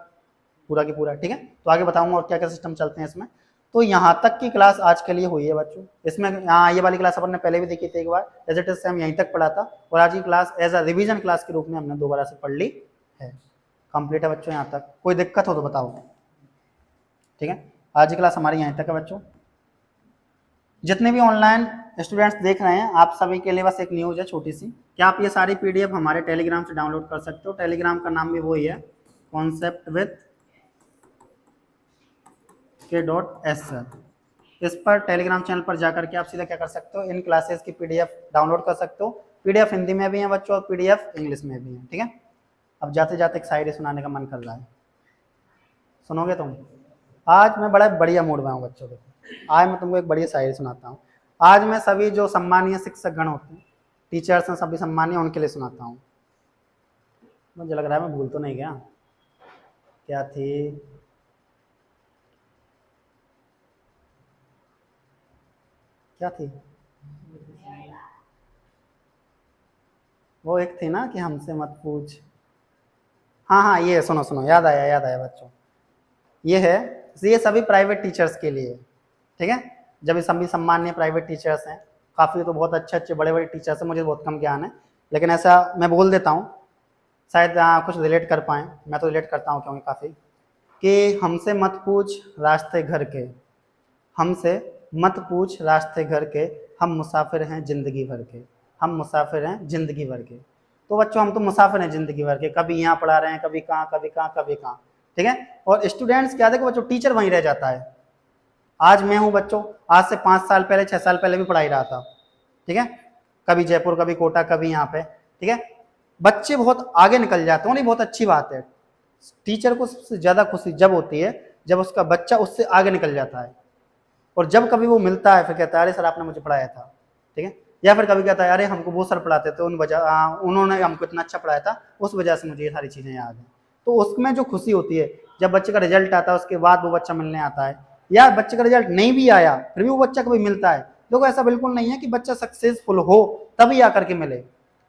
पूरा की पूरा, ठीक है। तो आगे बताऊंगा और क्या क्या सिस्टम चलते हैं इसमें। तो यहाँ तक की क्लास आज के लिए हुई है बच्चों। इसमें यहाँ ये वाली क्लास अपन ने पहले भी देखी थी एक बार, एज इट इज से हम यहीं तक पढ़ा था, और आज की class as a revision class के रूप में हमने दोबारा से पढ़ ली है। कंप्लीट है बच्चों, यहाँ तक कोई दिक्कत हो तो बताओ, ठीक है। आज की क्लास हमारी यहीं तक है बच्चों। जितने भी ऑनलाइन स्टूडेंट्स देख रहे हैं आप सभी के लिए बस एक न्यूज़ है छोटी सी, क्या आप ये सारी पीडीएफ हमारे टेलीग्राम से डाउनलोड कर सकते हो। टेलीग्राम का नाम भी वही है, कॉन्सेप्ट विद के.एस सर। इस पर टेलीग्राम चैनल पर जाकर के आप सीधा क्या कर सकते हो, इन क्लासेस की पीडीएफ डाउनलोड कर सकते हो। पीडीएफ हिंदी में भी है बच्चों और पीडीएफ इंग्लिश में भी है, ठीक है। अब जाते जाते एक शायरी सुनाने का मन कर रहा है, सुनोगे तुम? आज मैं बड़ा बढ़िया मूड में हूँ बच्चों, देखो आज मैं तुमको एक बढ़िया शायरी सुनाता हूँ। आज मैं सभी जो सम्मानीय शिक्षक गण होते हैं, टीचर्स हैं सभी सम्मानीय, उनके लिए सुनाता हूँ। मुझे लग रहा है मैं भूल तो नहीं गया, क्या थी, क्या थी वो, एक थी ना कि हमसे मत पूछ, हाँ हाँ ये सुनो सुनो, याद आया बच्चों, ये है, ये सभी प्राइवेट टीचर्स के लिए, ठीक है। जब इस सभी सम्मानीय प्राइवेट टीचर्स हैं, काफ़ी तो बहुत अच्छे अच्छे बड़े बड़े टीचर्स हैं, मुझे बहुत कम ज्ञान है, लेकिन ऐसा मैं बोल देता हूँ, शायद कुछ रिलेट कर पाएँ, मैं तो रिलेट करता हूँ क्योंकि काफ़ी, कि हमसे मत पूछ रास्ते घर के, हमसे मत पूछ रास्ते घर के, हम मुसाफिर हैं ज़िंदगी भर के, हम मुसाफिर हैं ज़िंदगी भर के। तो बच्चों हम तो मुसाफिर हैं ज़िंदगी भर के, कभी यहाँ पढ़ा रहे हैं, कभी कहाँ कभी कहाँ कभी कहाँ, ठीक है। और स्टूडेंट्स क्या देखो बच्चों, टीचर वहीं रह जाता है। आज मैं हूँ बच्चों, आज से 5 साल पहले 6 साल पहले भी पढ़ाई रहा था, ठीक है, कभी जयपुर कभी कोटा कभी यहाँ पे, ठीक है। बच्चे बहुत आगे निकल जाते हैं और ये बहुत अच्छी बात है। टीचर को सबसे ज़्यादा खुशी जब होती है जब उसका बच्चा उससे आगे निकल जाता है, और जब कभी वो मिलता है फिर कहता है अरे सर आपने मुझे पढ़ाया था, ठीक है, या फिर कभी कहता है अरे हमको वो सर पढ़ाते थे उन्होंने हमको इतना अच्छा पढ़ाया था, उस वजह से मुझे ये सारी चीज़ें याद हैं। तो उसमें जो खुशी होती है जब बच्चे का रिजल्ट आता है, उसके बाद वो बच्चा मिलने आता है, या बच्चे का रिजल्ट नहीं भी आया फिर भी वो बच्चा कभी मिलता है। देखो ऐसा बिल्कुल नहीं है कि बच्चा सक्सेसफुल हो तभी आकर के मिले,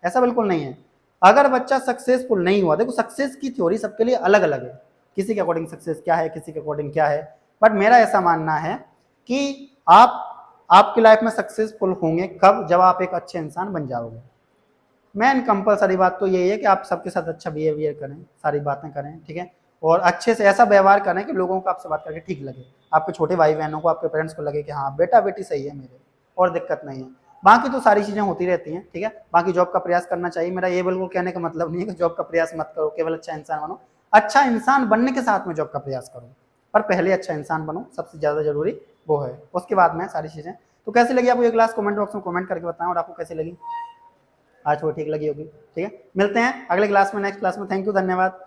ऐसा बिल्कुल नहीं है। अगर बच्चा सक्सेसफुल नहीं हुआ, देखो सक्सेस की थ्योरी सबके लिए अलग अलग है, किसी के अकॉर्डिंग सक्सेस क्या है, किसी के अकॉर्डिंग क्या है, बट मेरा ऐसा मानना है कि आपकी लाइफ में सक्सेसफुल होंगे कब, जब आप एक अच्छे इंसान बन जाओगे। मेन कंपलसरी बात तो यही है कि आप सबके साथ अच्छा बिहेवियर करें, सारी बातें करें, ठीक है, और अच्छे से ऐसा व्यवहार करें कि लोगों को आपसे बात करके ठीक लगे, आपके छोटे भाई बहनों को, आपके पेरेंट्स को लगे कि हाँ बेटा बेटी सही है मेरे, और दिक्कत नहीं है। बाकी तो सारी चीज़ें होती रहती हैं, ठीक है। बाकी जॉब का प्रयास करना चाहिए, मेरा ये बिल्कुल कहने का मतलब नहीं है कि जॉब का प्रयास मत करो, केवल अच्छा इंसान बनो। अच्छा इंसान बनने के साथ में जॉब का प्रयास करो, पर पहले अच्छा इंसान बनो, सबसे ज़्यादा जरूरी वो है, उसके बाद में सारी चीज़ें। तो कैसी लगी आपको ये क्लास, कमेंट बॉक्स में कमेंट करके बताएं, और आपको कैसी लगी, आज वो ठीक लगी होगी, ठीक है। मिलते हैं अगले क्लास में, नेक्स्ट क्लास में। थैंक यू, धन्यवाद।